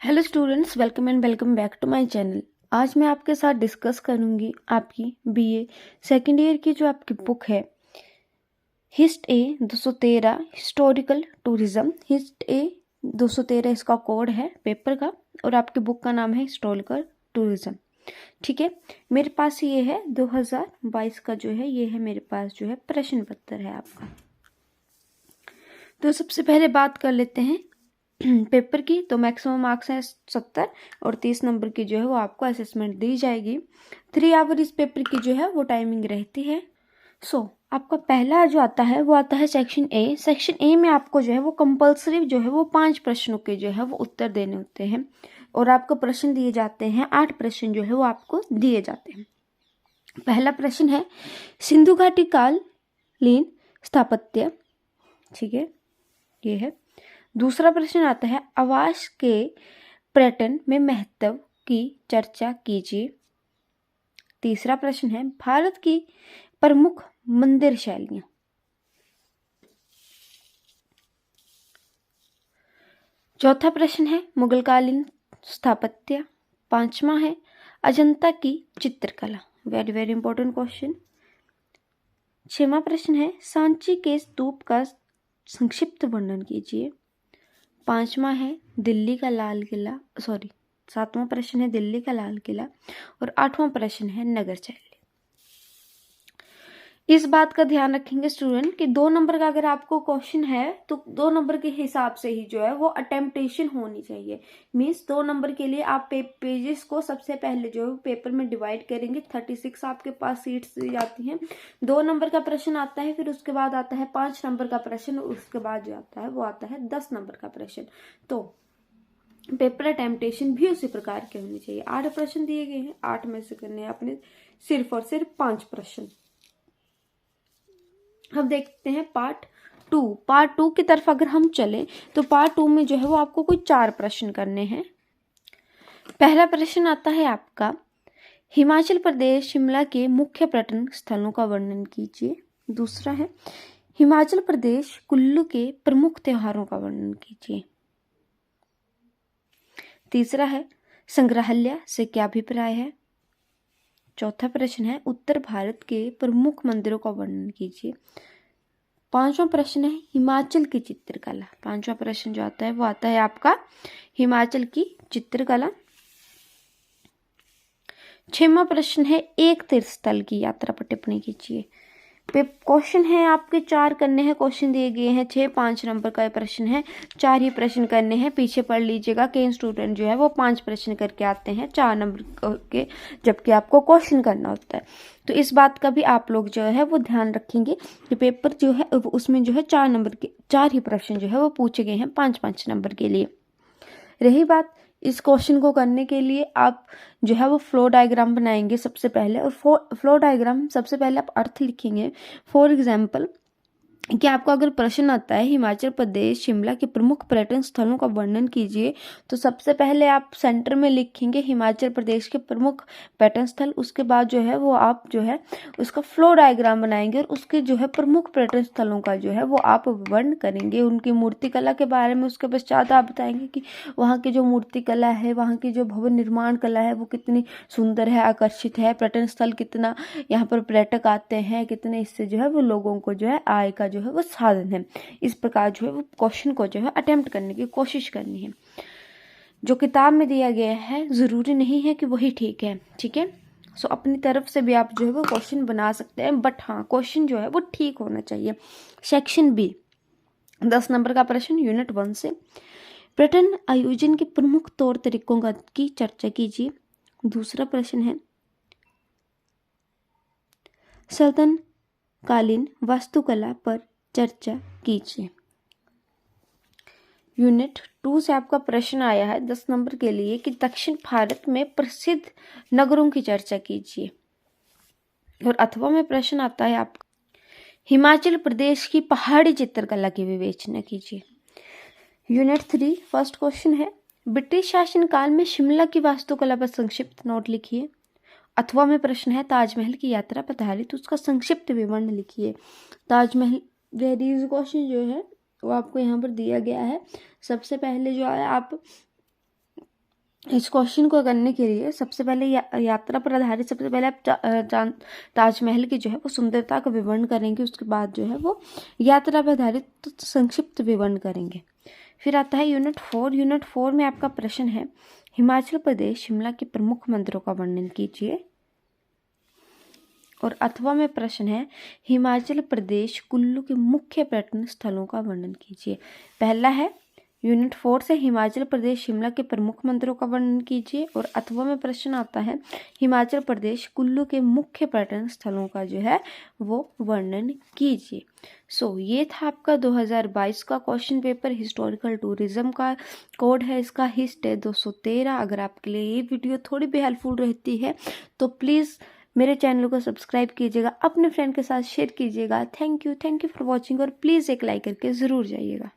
Hello students, welcome and welcome back to my channel. आज मैं आपके साथ डिस्कस करूंगी आपकी बीए सेकेंड ईयर की जो आपकी बुक है हिस्ट ए 213 हिस्टोरिकल टूरिज्म। हिस्ट ए 213 इसका कोड है पेपर का और आपकी बुक का नाम है हिस्टोरिकल टूरिज्म। ठीक है, मेरे पास ये है 2022 का जो है, ये है मेरे पास जो है प्रश्न पत्र है आपका। तो सबसे पहले बात कर लेते हैं पेपर की। तो मैक्सिमम मार्क्स हैं 70 और 30 नंबर की जो है वो आपको असेसमेंट दी जाएगी। 3 आवर इस पेपर की जो है वो टाइमिंग रहती है। आपका पहला जो आता है वो आता है सेक्शन ए। सेक्शन ए में आपको जो है वो कंपल्सरी जो है वो 5 प्रश्नों के जो है वो उत्तर देने होते हैं और आपको प्रश्न दिए जाते हैं। 8 प्रश्न जो है वो आपको दिए जाते हैं। पहला प्रश्न है सिंधु घाटी कालीन स्थापत्य। ठीक है, ये है। दूसरा प्रश्न आता है आवास के पर्यटन में महत्व की चर्चा कीजिए। तीसरा प्रश्न है भारत की प्रमुख मंदिर शैलियां। चौथा प्रश्न है मुगलकालीन स्थापत्य। पांचवा है अजंता की चित्रकला। Very very important question. छठवां प्रश्न है सांची के स्तूप का संक्षिप्त वर्णन कीजिए। पांचवा है दिल्ली का लाल किला, सातवां प्रश्न है दिल्ली का लाल किला और 8वां प्रश्न है नगर शैली। इस बात का ध्यान रखेंगे स्टूडेंट कि 2 नंबर का अगर आपको क्वेश्चन है तो 2 नंबर के हिसाब से ही जो है वो अटेम्प्टेशन होनी चाहिए। मींस 2 नंबर के लिए आप पेजेस को सबसे पहले जो है पेपर में डिवाइड करेंगे। 36 आपके पास सीट्स दी जाती हैं। 2 नंबर का प्रश्न आता है, फिर उसके बाद आता है 5 नंबर का प्रश्न, उसके बाद जो आता है वो आता है 10 नंबर का प्रश्न। तो पेपर अटेम्प्टेशन भी उसी प्रकार के होने चाहिए। 8 प्रश्न दिए गए हैं, 8 में से करने हैं आपने सिर्फ और सिर्फ 5 प्रश्न। अब देखते हैं पार्ट 2। पार्ट 2 की तरफ अगर हम चलें तो पार्ट 2 में जो है वो आपको कोई 4 प्रश्न करने हैं। पहला प्रश्न आता है आपका हिमाचल प्रदेश शिमला के मुख्य पर्यटन स्थलों का वर्णन कीजिए। दूसरा है हिमाचल प्रदेश कुल्लू के प्रमुख त्योहारों का वर्णन कीजिए। तीसरा है संग्रहालय से क्या अभिप्राय है। चौथा प्रश्न है उत्तर भारत के प्रमुख मंदिरों का वर्णन कीजिए। 5वां प्रश्न है हिमाचल की चित्रकला। 5वां प्रश्न जो आता है वो आता है आपका हिमाचल की चित्रकला। 6वां प्रश्न है एक तीर्थ स्थल की यात्रा पर टिप्पणी कीजिए। क्वेश्चन है आपके 4 करने हैं, क्वेश्चन दिए गए हैं 6। 5 नंबर का प्रश्न है, 4 ही प्रश्न करने हैं। पीछे पढ़ लीजिएगा कई स्टूडेंट जो है वो 5 प्रश्न करके आते हैं 4 नंबर के, जबकि आपको क्वेश्चन करना होता है। तो इस बात का भी आप लोग जो है वो ध्यान रखेंगे कि पेपर जो है उसमें जो है 4 नंबर के 4 ही प्रश्न जो है वो पूछे गए हैं 5-5 नंबर के लिए। रही बात इस क्वेश्चन को करने के लिए आप जो है वो फ्लो डायग्राम बनाएंगे सबसे पहले, और फ्लो डायग्राम सबसे पहले आप अर्थ लिखेंगे। फॉर एग्जाम्पल कि आपको अगर प्रश्न आता है हिमाचल प्रदेश शिमला के प्रमुख पर्यटन स्थलों का वर्णन कीजिए, तो सबसे पहले आप सेंटर में लिखेंगे हिमाचल प्रदेश के प्रमुख पर्यटन स्थल। उसके बाद जो है वो आप जो है उसका फ्लो डायग्राम बनाएंगे और उसके जो है प्रमुख पर्यटन स्थलों का जो है वो आप वर्णन करेंगे, उनकी मूर्तिकला के बारे में। उसके पश्चात आप बताएंगे कि वहाँ की जो मूर्तिकला है, वहाँ की जो भवन निर्माण कला है वो कितनी सुंदर है, आकर्षित है। पर्यटन स्थल कितना यहाँ पर पर्यटक आते हैं, कितने इससे जो है वो लोगों को जो है आय का जो है वो साधन है। इस प्रकार जो है वो क्वेश्चन को जो है अटेम्प्ट करने की कोशिश करनी है। जो किताब में दिया गया है जरूरी नहीं है कि वही ठीक है। ठीक है, सो अपनी तरफ से भी आप जो है वो क्वेश्चन बना सकते हैं, बट हाँ क्वेश्चन जो है वो ठीक होना चाहिए। सेक्शन बी 10 नंबर का प्रश्न यूनिट 1 से पर्यटन आयोजन के प्रमुख तौर तरीकों की चर्चा कीजिए। दूसरा प्रश्न है सल्तन कालीन वास्तुकला पर चर्चा कीजिए। यूनिट 2 से आपका प्रश्न आया है 10 नंबर के लिए कि दक्षिण भारत में प्रसिद्ध नगरों की चर्चा कीजिए। और अथवा में प्रश्न आता है आपका हिमाचल प्रदेश की पहाड़ी चित्रकला की विवेचना कीजिए। यूनिट 3 फर्स्ट क्वेश्चन है ब्रिटिश शासनकाल में शिमला की वास्तुकला पर संक्षिप्त नोट लिखिए। अथवा में प्रश्न है ताजमहल की यात्रा पर आधारित उसका संक्षिप्त विवरण लिखिए। ताजमहल वेरी इजी क्वेश्चन जो है वो आपको यहाँ पर दिया गया है। सबसे पहले जो है आप इस क्वेश्चन को करने के लिए सबसे पहले यात्रा पर आधारित सबसे पहले आप ताजमहल की जो है वो सुंदरता का विवरण करेंगे। उसके बाद जो है वो यात्रा पर आधारित संक्षिप्त विवरण करेंगे। फिर आता है यूनिट 4। यूनिट 4 में आपका प्रश्न है हिमाचल प्रदेश शिमला के प्रमुख मंदिरों का वर्णन कीजिए। और अथवा में प्रश्न है हिमाचल प्रदेश कुल्लू के मुख्य पर्यटन स्थलों का वर्णन कीजिए। पहला है यूनिट 4 से हिमाचल प्रदेश शिमला के प्रमुख मंदिरों का वर्णन कीजिए। और अथवा में प्रश्न आता है हिमाचल प्रदेश कुल्लू के मुख्य पर्यटन स्थलों का जो है वो वर्णन कीजिए। ये था आपका 2022 का क्वेश्चन पेपर। हिस्टोरिकल टूरिज्म का कोड है इसका हिस्ट है 213। अगर आपके लिए ये वीडियो थोड़ी भी हेल्पफुल रहती है तो प्लीज़ मेरे चैनल को सब्सक्राइब कीजिएगा, अपने फ्रेंड के साथ शेयर कीजिएगा। थैंक यू फॉर वॉचिंग और प्लीज़ एक लाइक करके ज़रूर जाइएगा।